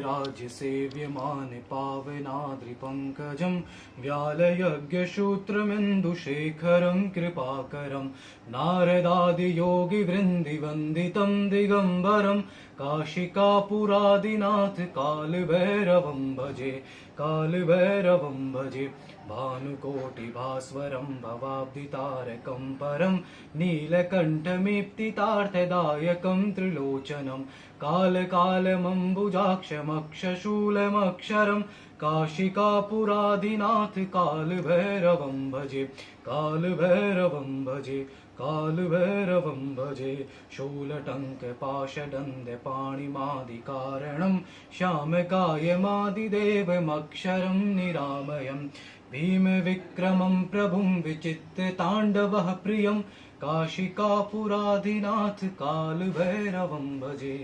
राज्यसेव्यमान पावनाद्रिपङ्कजं व्यालयज्ञसूत्रमिन्दुशेखरं कृपाकरं नारदादियोगिवृन्दिवन्दितं दिगम्बरं काशिकापुरादिनाथ कालभैरवं भजे कालभैरवं भजे भानुकोटिभास्वरं भवाब्धितारकं परं नीलकण्ठमीप्सितार्थदायकं त्रिलोचनं कालकालमम्बुजाक्षमक्षशूलमक्षरं काशिकापुरादिनाथ कालभैरवं भजे कालभैरवं भजे कालभैरवं भजे शूलटङ्कपाशदण्डपाणिमादिकारणं श्यामकायमादिदेवमक्षरं निरामयं भीमविक्रमं प्रभुं विचित्रताण्डवः प्रियं काशिकापुरादिनाथ कालभैरवं भजे।